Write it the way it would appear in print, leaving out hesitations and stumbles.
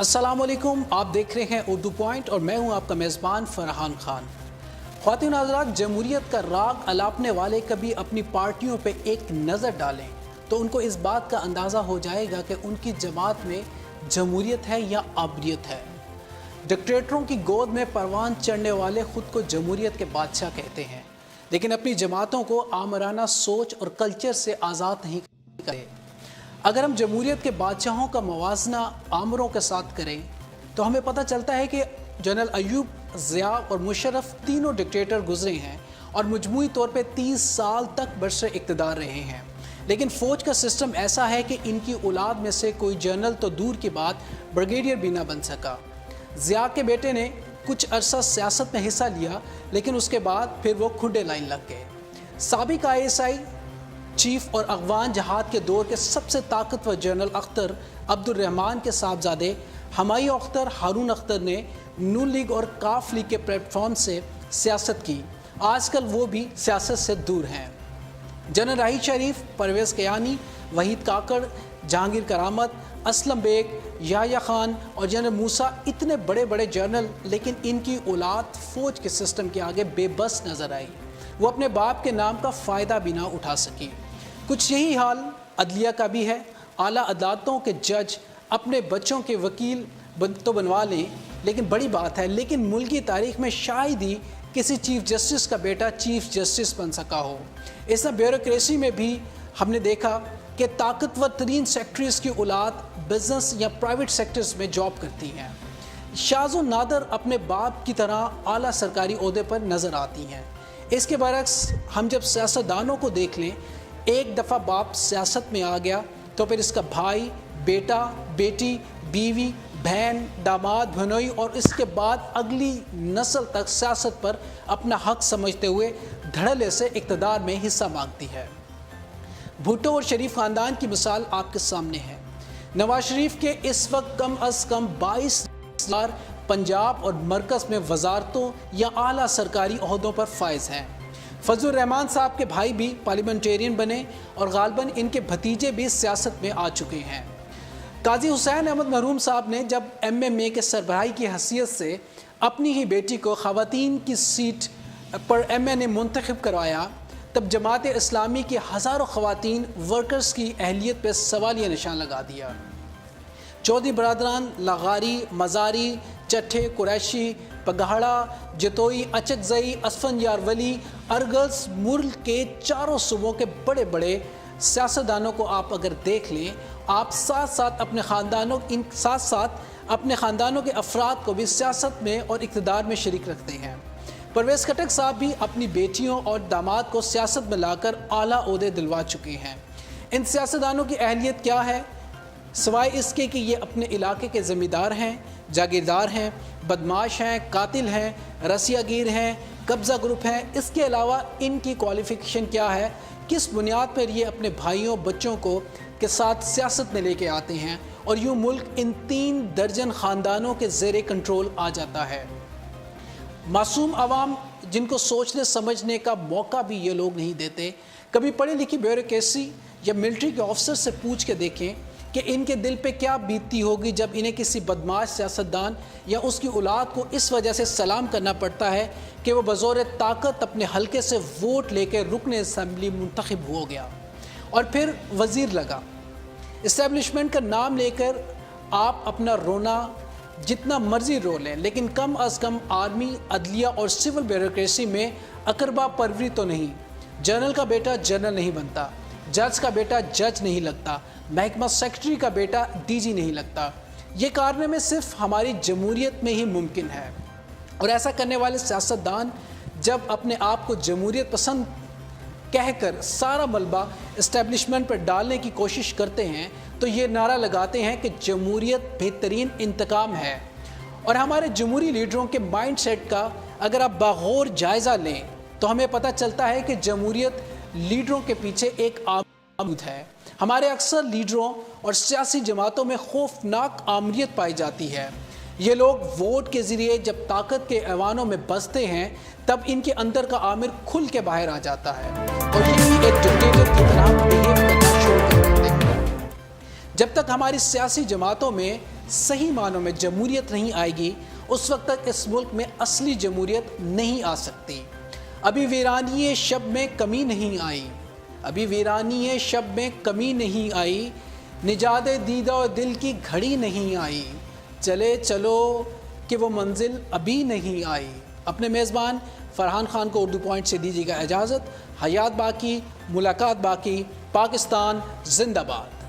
अस्सलामुअलैकुम, आप देख रहे हैं उर्दू पॉइंट और मैं हूं आपका मेज़बान फरहान खान। ख्वातीन हज़रात, जमहूरियत का राग अलापने वाले कभी अपनी पार्टियों पे एक नज़र डालें तो उनको इस बात का अंदाज़ा हो जाएगा कि उनकी जमात में जमहूरियत है या आबरियत है। डिक्टेटरों की गोद में परवान चढ़ने वाले ख़ुद को जमहूरियत के बादशाह कहते हैं, लेकिन अपनी जमातों को आमराना सोच और कल्चर से आज़ाद नहीं करते। अगर हम जमहूरियत के बादशाहों का मवाजना आमरों के साथ करें तो हमें पता चलता है कि जनरल अयूब, ज़िया और मुशर्रफ तीनों डिक्टेटर गुजरे हैं और मजमूई तौर पे 30 साल तक बरसर इक़्तिदार रहे हैं। लेकिन फ़ौज का सिस्टम ऐसा है कि इनकी औलाद में से कोई जनरल तो दूर की बात ब्रिगेडियर भी ना बन सका। ज़िया के बेटे ने कुछ अरसा सियासत में हिस्सा लिया, लेकिन उसके बाद फिर वो खुडे लाइन लग गए। साबिक ISI चीफ और अगवान जहाद के दौर के सबसे ताकतवर जनरल अख्तर अब्दुर्रहमान के साहबजादे हमायूं अख्तर, हारून अख्तर ने नून लीग और काफ लीग के प्लेटफॉर्म से सियासत की। आजकल वो भी सियासत से दूर हैं। जनरल राहीद शरीफ, परवेज़ कियानी, वहीद काकड़, जहांगीर करामत, असलम बेग, याह्या खान और जनरल मूसा इतने बड़े बड़े जनरल, लेकिन इनकी औलाद फ़ौज के सिस्टम के आगे बेबस नज़र आई। वो अपने बाप के नाम का फ़ायदा भी ना उठा सकी। कुछ यही हाल अदलिया का भी है। आला अदालतों के जज अपने बच्चों के वकील तो बनवा लें, लेकिन बड़ी बात है, लेकिन मुल्क की तारीख में शायद ही किसी चीफ जस्टिस का बेटा चीफ जस्टिस बन सका हो। इस ब्यूरोक्रेसी में भी हमने देखा कि ताकतवर तरीन सेक्रेटरीज की औलाद बिजनेस या प्राइवेट सेक्टर्स में जॉब करती हैं। शाज़ो नादर अपने बाप की तरह आला सरकारी ओहदे पर नज़र आती हैं। इसके बरक्स हम जब सियासतदानों को देख लें, एक दफ़ा बाप सियासत में आ गया तो फिर इसका भाई, बेटा, बेटी, बीवी, बहन, दामाद, भनोई और इसके बाद अगली नस्ल तक सियासत पर अपना हक समझते हुए धड़ल्ले से इक़्तिदार में हिस्सा मांगती है। भुट्टो और शरीफ ख़ानदान की मिसाल आपके सामने है। नवाज शरीफ के इस वक्त कम अज़ कम 22,000 पंजाब और मरकज़ में वजारतों या आला सरकारी ओहदों पर फायज़ हैं। फजलुर रहमान साहब के भाई भी पार्लियामेंटेरियन बने और गालबन इनके भतीजे भी सियासत में आ चुके हैं। काजी हुसैन अहमद मरहूम साहब ने जब MMA के सरबराही की हैसियत से अपनी ही बेटी को ख़वातीन की सीट पर MNA मुंतखब करवाया, तब जमात इस्लामी की हज़ारों ख़वातीन वर्कर्स की अहलियत पर सवालिया निशान लगा दिया। चौधरी बरादरान, लगारी, मज़ारी, चट्ठे, कुरैशी, पगहाड़ा, जतोई, अचकजई, असफंजार वली, अरगल्स, मुल्क के चारों सूबों के बड़े बड़े सियासतदानों को आप अगर देख लें, आप साथ साथ अपने ख़ानदानों के अफराद को भी सियासत में और इक़्तिदार में शरीक रखते हैं। परवेज़ खटक साहब भी अपनी बेटियों और दामाद को सियासत में लाकर आला ओहदे दिलवा चुके हैं। इन सियासतदानों की अहलियत क्या है, सिवाय इसके कि ये अपने इलाके के ज़मींदार हैं, जागीरदार हैं, बदमाश हैं, कातिल हैं, रसियागीर हैं, कब्ज़ा ग्रुप हैं। इसके अलावा इनकी क्वालिफ़िकेशन क्या है, किस बुनियाद पर ये अपने भाइयों बच्चों को के साथ सियासत में लेके आते हैं और यूँ मुल्क इन 3 दर्जन ख़ानदानों के ज़ेरे कंट्रोल आ जाता है। मासूम आवाम जिनको सोचने समझने का मौका भी ये लोग नहीं देते। कभी पढ़ी लिखी ब्यूरोक्रेसी या मिलिट्री के ऑफिसर से पूछ के देखें कि इनके दिल पे क्या बीतती होगी जब इन्हें किसी बदमाश सियासतदान या उसकी औलाद को इस वजह से सलाम करना पड़ता है कि वो बज़ौर ताकत अपने हलके से वोट लेकर रुकन असम्बली मुंतखब हो गया और फिर वज़ीर लगा। इस्टेब्लिशमेंट का नाम लेकर आप अपना रोना जितना मर्जी रो लें, लेकिन कम अज़ कम आर्मी, अदलिया और सिविल ब्यूरोक्रेसी में अकरबा परवरी तो नहीं। जनरल का बेटा जनरल नहीं बनता, जज का बेटा जज नहीं लगता, महकमा सेक्रेटरी का बेटा DG नहीं लगता। ये कारनामे सिर्फ हमारी जमहूरियत में ही मुमकिन है। और ऐसा करने वाले सियासतदान जब अपने आप को जमहूरियत पसंद कहकर सारा मलबा इस्टेब्लिशमेंट पर डालने की कोशिश करते हैं तो ये नारा लगाते हैं कि जमहूरियत बेहतरीन इंतकाम है। और हमारे जमहूरी लीडरों के माइंड सेट का अगर आप बागौर जायज़ा लें तो हमें पता चलता है कि जमहूरियत लीडरों के पीछे एक आमद है। हमारे अक्सर लीडरों और सियासी जमातों में खौफनाक आमरीत पाई जाती है। ये लोग वोट के ज़रिए जब ताकत के ऐवानों में बसते हैं तब इनके अंदर का आमिर खुल के बाहर आ जाता है और यही एक डिक्टेटर की तरह बिहेव करना शुरू कर देते हैं। जब तक تک ہماری سیاسی جماعتوں میں صحیح معنوں میں جمہوریت نہیں آئے گی اس وقت تک اس ملک میں اصلی جمہوریت نہیں آ سکتی۔ ابھی ویرانی شب میں کمی نہیں آئی، ابھی ویرانی شب میں کمی نہیں آئی، نجات دیدہ و دل کی گھڑی نہیں آئی، چلے چلو کہ وہ منزل ابھی نہیں آئی۔ اپنے میزبان فرحان خان کو اردو پوائنٹ سے دیجیے گا اجازت۔ حیات باقی، ملاقات باقی۔ پاکستان زندہ باد۔